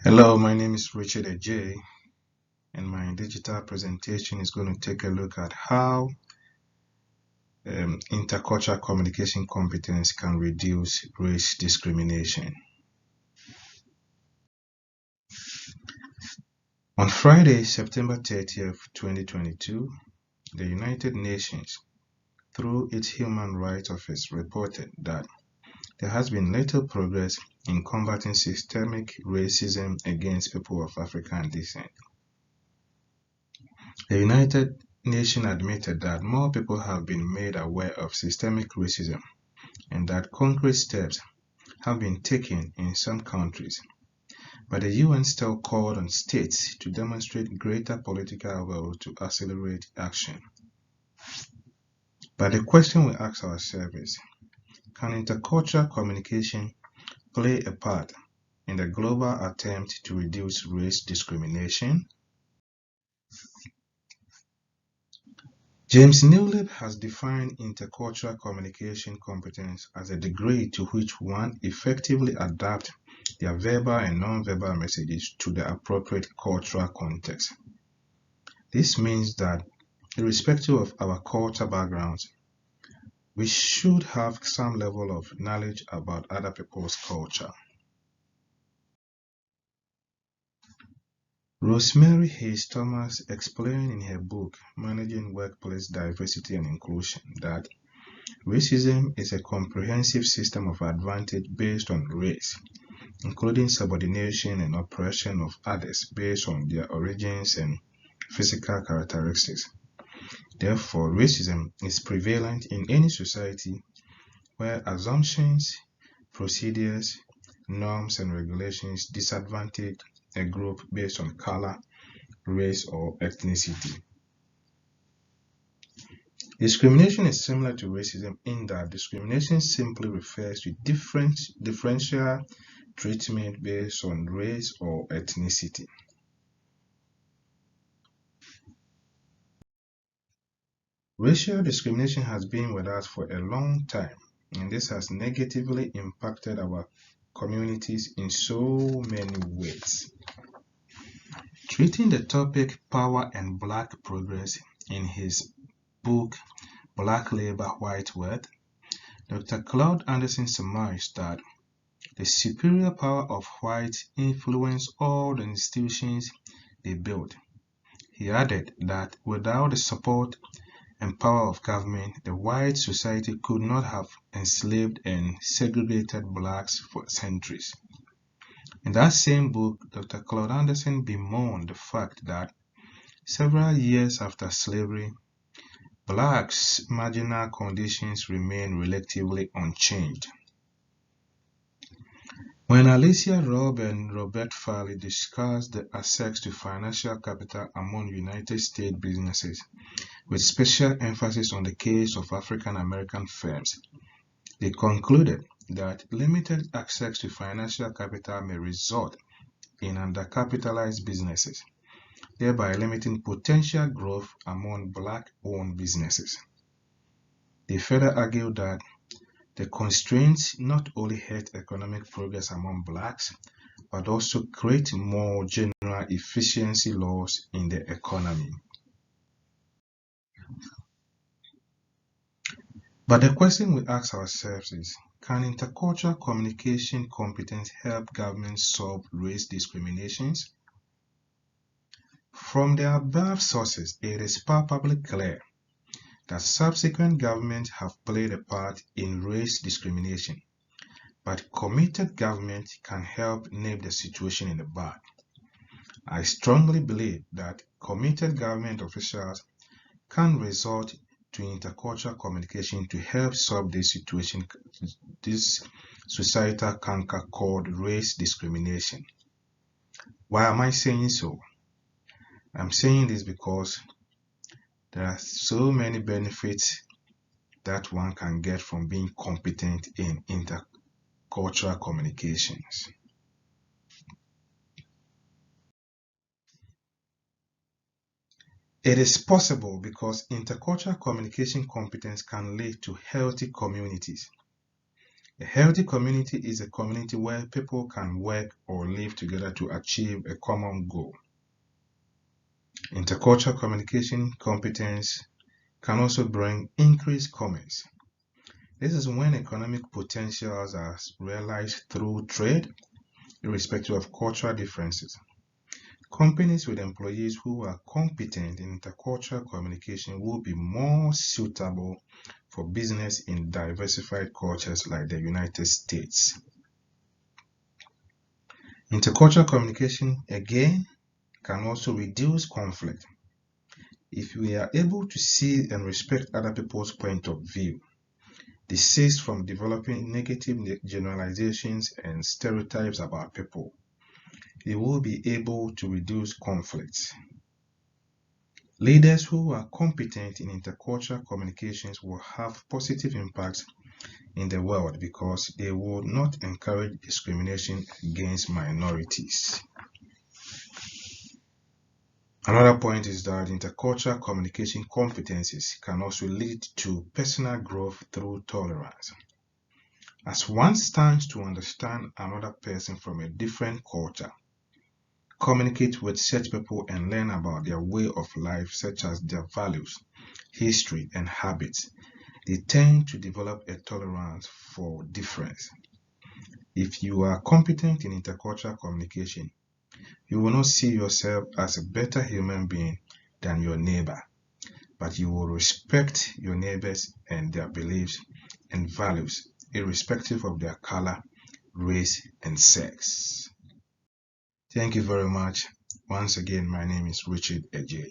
Hello, my name is Richard Ajay, and my digital presentation is going to take a look at how intercultural communication competence can reduce race discrimination. On Friday, September 30th, 2022, the United Nations, through its Human Rights Office, reported that there has been little progress in combating systemic racism against people of African descent. The United Nations admitted that more people have been made aware of systemic racism and that concrete steps have been taken in some countries, but the UN still called on states to demonstrate greater political will to accelerate action. But the question we ask ourselves is, can intercultural communication play a part in the global attempt to reduce race discrimination? James Newlip has defined intercultural communication competence as a degree to which one effectively adapts their verbal and non-verbal messages to the appropriate cultural context. This means that, irrespective of our cultural backgrounds, we should have some level of knowledge about other people's culture. Rosemary Hayes Thomas explained in her book, Managing Workplace Diversity and Inclusion, that racism is a comprehensive system of advantage based on race, including subordination and oppression of others based on their origins and physical characteristics. Therefore, racism is prevalent in any society where assumptions, procedures, norms, and regulations disadvantage a group based on color, race, or ethnicity. Discrimination is similar to racism in that discrimination simply refers to differential treatment based on race or ethnicity. Racial discrimination has been with us for a long time, and this has negatively impacted our communities in so many ways. Treating the topic Power and Black Progress in his book Black Labor, White Wealth, Dr. Claude Anderson surmised that the superior power of whites influenced all the institutions they built. He added that without the support and power of government, the white society could not have enslaved and segregated blacks for centuries. In that same book, Dr. Claude Anderson bemoaned the fact that several years after slavery, blacks' marginal conditions remain relatively unchanged. When Alicia Robb and Robert Farley discussed the access to financial capital among United States businesses, with special emphasis on the case of African American firms, they concluded that limited access to financial capital may result in undercapitalized businesses, thereby limiting potential growth among black-owned businesses. They further argued that the constraints not only hurt economic progress among blacks, but also create more general efficiency loss in the economy. But the question we ask ourselves is, can intercultural communication competence help governments solve race discriminations? From the above sources, it is palpably clear that subsequent governments have played a part in race discrimination, but committed government can help nip the situation in the bud. I strongly believe that committed government officials can resort to intercultural communication to help solve this situation, this societal canker called race discrimination. Why am I saying so? I'm saying this because there are so many benefits that one can get from being competent in intercultural communications. It is possible because intercultural communication competence can lead to healthy communities. A healthy community is a community where people can work or live together to achieve a common goal. Intercultural communication competence can also bring increased commerce. This is when economic potentials are realized through trade, irrespective of cultural differences. Companies with employees who are competent in intercultural communication will be more suitable for business in diversified cultures like the United States. Intercultural communication, again, can also reduce conflict. If we are able to see and respect other people's point of view, desist from developing negative generalizations and stereotypes about people, we will be able to reduce conflicts. Leaders who are competent in intercultural communications will have positive impacts in the world because they will not encourage discrimination against minorities. Another point is that intercultural communication competencies can also lead to personal growth through tolerance. As one stands to understand another person from a different culture, communicate with such people and learn about their way of life, such as their values, history, and habits, they tend to develop a tolerance for difference. If you are competent in intercultural communication, you will not see yourself as a better human being than your neighbor, but you will respect your neighbors and their beliefs and values, irrespective of their color, race, and sex. Thank you very much. Once again, my name is Richard Ejay.